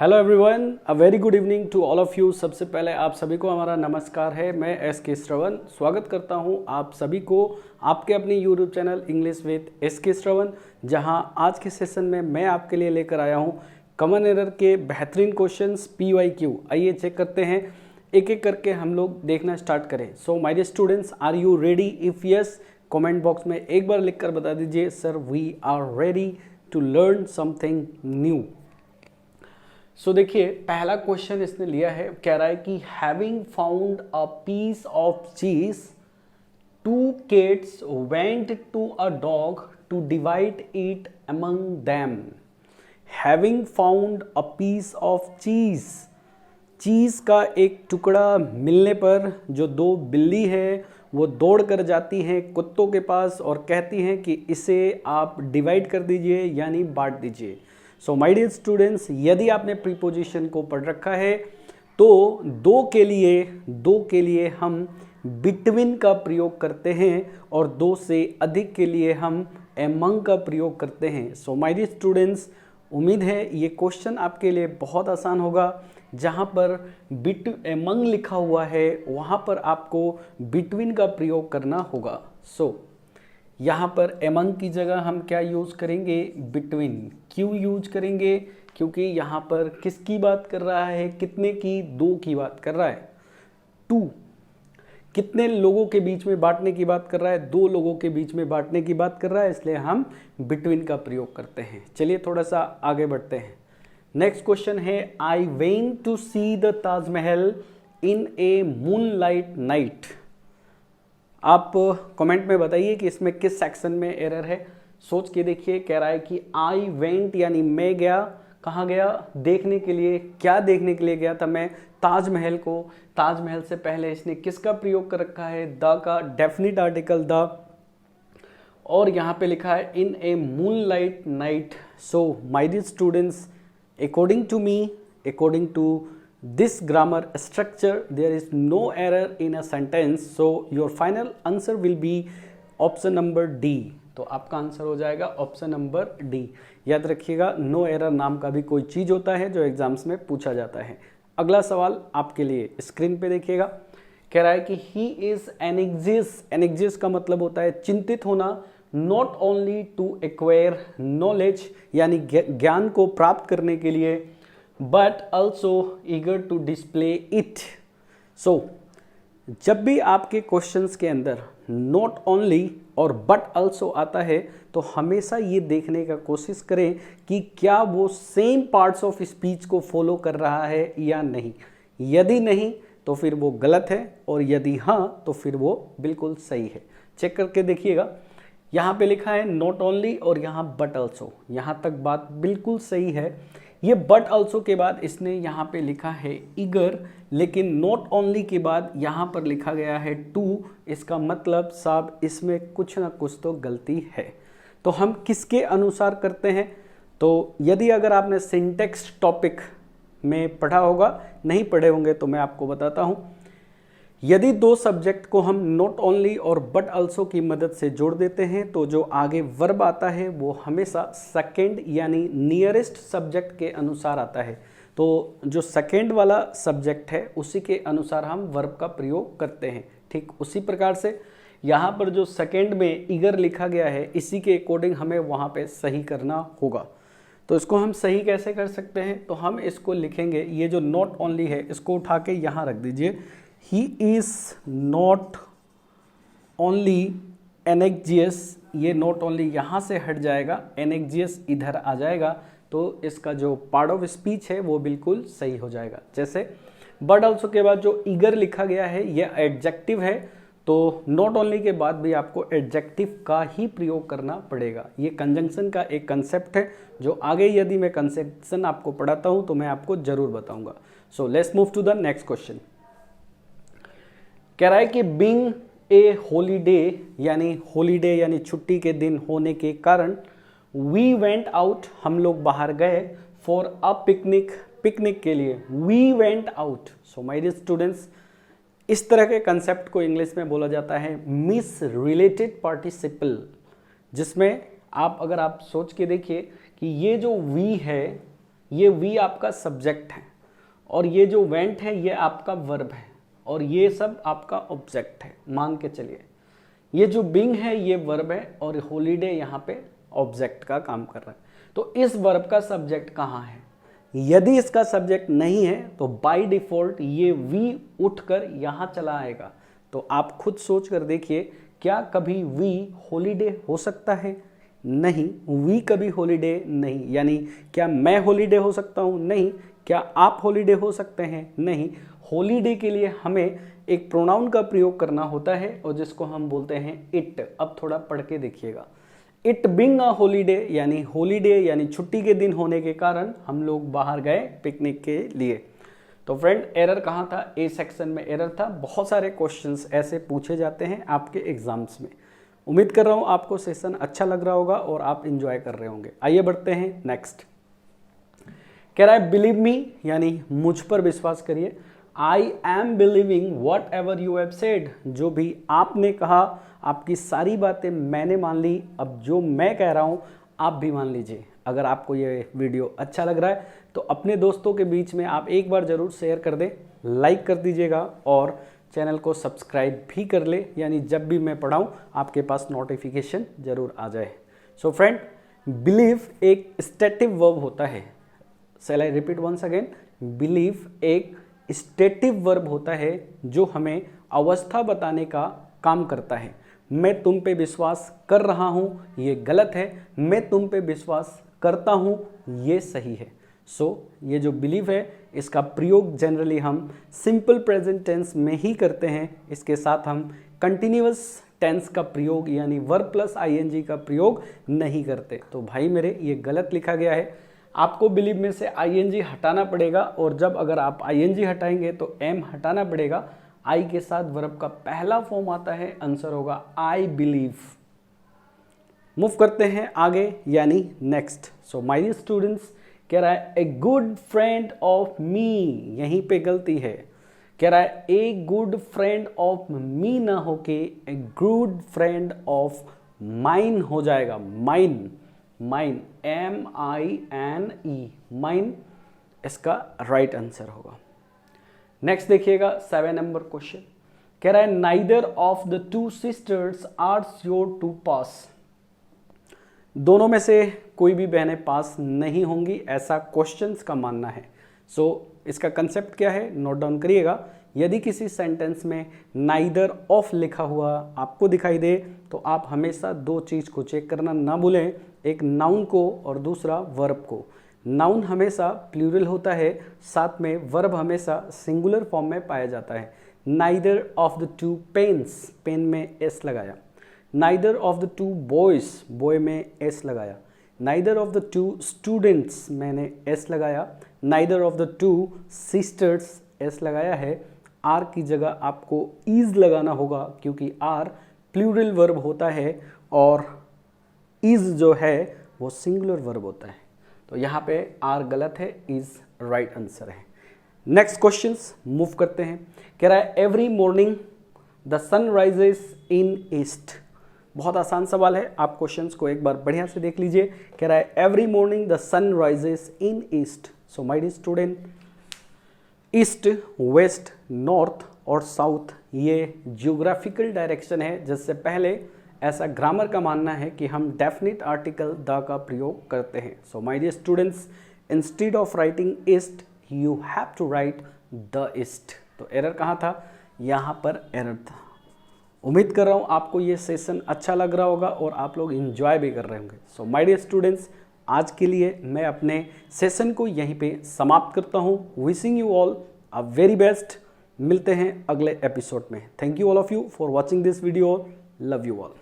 Hello everyone, a very good evening to all of you. सबसे पहले आप सभी को हमारा नमस्कार है। मैं एस के श्रवण स्वागत करता हूं आप सभी को आपके अपने YouTube channel English with S के श्रवण, जहां आज के सेशन में मैं आपके लिए लेकर आया हूं कॉमन एरर के बेहतरीन क्वेश्चंस PYQ। आइए चेक करते हैं, एक एक करके हम लोग देखना स्टार्ट करें। So my dear students, are you ready? If yes, comment box में एक बार लिखकर बता दीजिए sir we are ready to learn something new. So देखिए, पहला क्वेश्चन इसने लिया है, कह रहा है कि having found a piece of cheese, two kids went to a dog to divide it among them. Having found a piece of cheese, cheese का एक टुकड़ा मिलने पर जो दो बिल्ली है वो दौड़ कर जाती हैं कुत्तों के पास और कहती हैं कि इसे आप डिवाइड कर दीजिए यानी बांट दीजिए। सो माय डियर स्टूडेंट्स, यदि आपने प्रीपोजिशन को पढ़ रखा है तो दो के लिए हम बिटवीन का प्रयोग करते हैं और दो से अधिक के लिए हम एमंग का प्रयोग करते हैं। सो माय डियर स्टूडेंट्स, उम्मीद है ये क्वेश्चन आपके लिए बहुत आसान होगा। जहाँ पर एमंग लिखा हुआ है वहाँ पर आपको बिटवीन का प्रयोग करना होगा। सो यहाँ पर एमंग की जगह हम क्या यूज़ करेंगे? बिटवीन। क्यों यूज करेंगे? क्योंकि यहाँ पर किसकी बात कर रहा है? कितने की? दो की बात कर रहा है। टू, कितने लोगों के बीच में बांटने की बात कर रहा है? दो लोगों के बीच में बांटने की बात कर रहा है, इसलिए हम बिटवीन का प्रयोग करते हैं। चलिए थोड़ा सा आगे बढ़ते हैं। नेक्स्ट क्वेश्चन है, I went to see the Taj Mahal in a moonlight night. आप कमेंट में बताइए कि इसमें किस सेक्शन में एरर है। सोच के देखिए, कह रहा है कि आई वेंट यानी मैं गया। कहाँ गया? देखने के लिए। क्या देखने के लिए गया था मैं? ताजमहल को। ताजमहल से पहले इसने किसका प्रयोग कर रखा है? द का, डेफिनिट आर्टिकल द। और यहाँ पे लिखा है in a moonlight night. So my dear students, according to me, according to this grammar structure, there is no error in a sentence, so your final answer will be option number D। तो आपका answer हो जाएगा option number D. याद रखिएगा, no error नाम का भी कोई चीज होता है जो एग्जाम्स में पूछा जाता है। अगला सवाल आपके लिए स्क्रीन पे देखिएगा। कह रहा है कि ही इज एनेक्सियस। एनेक्सियस का मतलब होता है चिंतित होना। Not only to acquire knowledge यानी ज्ञान को प्राप्त करने के लिए, but also eager to display it। so जब भी आपके क्वेश्चंस के अंदर not only और but also आता है तो हमेशा ये देखने का कोशिश करें कि क्या वो सेम पार्ट्स ऑफ स्पीच को फॉलो कर रहा है या नहीं। यदि नहीं तो फिर वो गलत है और यदि हाँ तो फिर वो बिल्कुल सही है। चेक करके देखिएगा, यहाँ पे लिखा है नॉट ओनली और यहाँ बट ऑल्सो। यहाँ तक बात बिल्कुल सही है। ये बट ऑल्सो के बाद इसने यहाँ पे लिखा है ईगर, लेकिन नॉट ओनली के बाद यहाँ पर लिखा गया है टू। इसका मतलब साहब इसमें कुछ ना कुछ तो गलती है। तो हम किसके अनुसार करते हैं? तो यदि अगर आपने सिंटेक्स टॉपिक में पढ़ा होगा, नहीं पढ़े होंगे तो मैं आपको बताता हूँ। यदि दो सब्जेक्ट को हम नॉट ओनली और बट ऑल्सो की मदद से जोड़ देते हैं तो जो आगे वर्ब आता है वो हमेशा सेकेंड यानी नियरेस्ट सब्जेक्ट के अनुसार आता है। तो जो सेकेंड वाला सब्जेक्ट है उसी के अनुसार हम वर्ब का प्रयोग करते हैं। ठीक उसी प्रकार से यहाँ पर जो सेकेंड में ईगर लिखा गया है इसी के अकॉर्डिंग हमें वहाँ पे सही करना होगा। तो इसको हम सही कैसे कर सकते हैं? तो हम इसको लिखेंगे, ये जो नॉट ओनली है इसको उठा के यहाँ रख दीजिए। He is not only anxious, ये not only यहाँ से हट जाएगा, anxious इधर आ जाएगा, तो इसका जो पार्ट ऑफ स्पीच है वो बिल्कुल सही हो जाएगा। जैसे बट ऑल्सो के बाद जो ईगर लिखा गया है ये एडजेक्टिव है, तो नॉट ओनली के बाद भी आपको एडजेक्टिव का ही प्रयोग करना पड़ेगा। ये कंजंक्शन का एक कंसेप्ट है जो आगे यदि मैं कंसेप्शन आपको पढ़ाता हूँ तो मैं आपको जरूर बताऊँगा। So let's move to the next question. कह रहा है कि बीइंग ए हॉलीडे यानी छुट्टी के दिन होने के कारण वी वेंट आउट, हम लोग बाहर गए, फॉर अ पिकनिक के लिए। We went out. So my dear students, इस तरह के कंसेप्ट को इंग्लिश में बोला जाता है मिस रिलेटेड पार्टिसिपल, जिसमें आप अगर आप सोच के देखिए कि ये जो वी है ये वी आपका सब्जेक्ट है और ये जो वेंट है ये आपका वर्ब है और ये सब आपका ऑब्जेक्ट है। मान के चलिए ये जो बिंग है ये वर्ब है और हॉलीडे यहाँ पे ऑब्जेक्ट का काम कर रहा है। तो इस वर्ब का सब्जेक्ट कहाँ है? यदि इसका सब्जेक्ट नहीं है तो बाय डिफॉल्ट ये वी उठकर यहाँ चला आएगा। तो आप खुद सोच कर देखिए, क्या कभी वी हॉलीडे हो सकता है? नहीं, वी कभी हॉलीडे नहीं। यानी क्या मैं हॉलीडे हो सकता हूँ? नहीं। क्या आप हॉलीडे हो सकते हैं? नहीं। हॉलीडे के लिए हमें एक प्रोनाउन का प्रयोग करना होता है और जिसको हम बोलते हैं इट। अब थोड़ा पढ़ के देखिएगा। इट बिंग अ हॉलीडे यानी हॉलीडे यानी छुट्टी के दिन होने के कारण हम लोग बाहर गए पिकनिक के लिए। तो फ्रेंड एरर कहाँ था? ए सेक्शन में एरर था। बहुत सारे क्वेश्चंस ऐसे पूछे जाते हैं आपके एग्जाम्स में। उम्मीद कर रहा हूँ आपको सेशन अच्छा लग रहा होगा और आप इंजॉय कर रहे होंगे। आइए बढ़ते हैं नेक्स्ट। कह रहा है बिलीव मी यानी मुझ पर विश्वास करिए। I am believing what ever you have said. जो भी आपने कहा, आपकी सारी बातें मैंने मान ली। अब जो मैं कह रहा हूँ आप भी मान लीजिए। अगर आपको ये वीडियो अच्छा लग रहा है तो अपने दोस्तों के बीच में आप एक बार ज़रूर शेयर कर दें, लाइक कर दीजिएगा और चैनल को सब्सक्राइब भी कर ले, यानी जब भी मैं पढ़ाऊँ आपके पास नोटिफिकेशन ज़रूर आ जाए। सो फ्रेंड, बिलीव एक स्टेटिव वर्ब होता है। Shall I repeat once again? Believe एक स्टेटिव वर्ब होता है जो हमें अवस्था बताने का काम करता है। मैं तुम पे विश्वास कर रहा हूँ ये गलत है, मैं तुम पे विश्वास करता हूँ ये सही है। ये जो बिलीव है इसका प्रयोग जनरली हम सिंपल प्रेजेंट टेंस में ही करते हैं। इसके साथ हम कंटिन्यूअस टेंस का प्रयोग यानी वर्ब प्लस आईएनजी का प्रयोग नहीं करते। तो भाई मेरे ये गलत लिखा गया है। आपको बिलीव में से आईएनजी हटाना पड़ेगा और जब अगर आप आईएनजी हटाएंगे तो एम हटाना पड़ेगा। आई के साथ वर्ब का पहला फॉर्म आता है, आंसर होगा आई बिलीव। मूव करते हैं आगे यानी नेक्स्ट। माय स्टूडेंट्स, कह रहा है a good friend of me, यहीं पे गलती है। कह रहा है a good friend of me ना होके a good friend of mine हो जाएगा। माइन, माइन MINE, माइन इसका राइट आंसर होगा। नेक्स्ट देखिएगा 7 नंबर क्वेश्चन। कह रहा है neither of the two sisters are sure to pass. दोनों में से कोई भी बहनें पास नहीं होंगी, ऐसा क्वेश्चंस का मानना है। इसका कंसेप्ट क्या है नोट डाउन करिएगा। यदि किसी सेंटेंस में नाइदर ऑफ लिखा हुआ आपको दिखाई दे तो आप हमेशा दो चीज़ को चेक करना ना भूलें, एक नाउन को और दूसरा वर्ब को। नाउन हमेशा प्लूरल होता है, साथ में वर्ब हमेशा सिंगुलर फॉर्म में पाया जाता है। Neither of the two pens, pen में एस लगाया। Neither of the two boys, boy में एस लगाया। Neither of the two students, मैंने एस लगाया। Neither of the two sisters, S लगाया है। आर की जगह आपको इज लगाना होगा क्योंकि आर प्लूरल वर्ब होता है और इज जो है वो सिंगुलर वर्ब होता है। तो यहाँ पे आर गलत है, इज राइट आंसर है। नेक्स्ट क्वेश्चंस मूव करते हैं। कह रहा है every morning the sun rises in east. बहुत आसान सवाल है, आप क्वेश्चंस को एक बार बढ़िया से देख लीजिए। कह रहा है every morning the sun rises in east. My dear student, east, west, north और साउथ ये जियोग्राफिकल डायरेक्शन है, जिससे पहले ऐसा ग्रामर का मानना है कि हम डेफिनेट आर्टिकल द का प्रयोग करते हैं। My dear students, instead of writing east you have to write the east. तो एरर कहाँ था? यहाँ पर एरर था। उम्मीद कर रहा हूँ आपको ये सेशन अच्छा लग रहा होगा और आप लोग इंजॉय भी कर रहे होंगे। माय डियर स्टूडेंट्स, आज के लिए मैं अपने सेशन को यहीं पे समाप्त करता हूँ। Wishing you all a very best. मिलते हैं अगले एपिसोड में। Thank you all of you for watching this video. Love you all.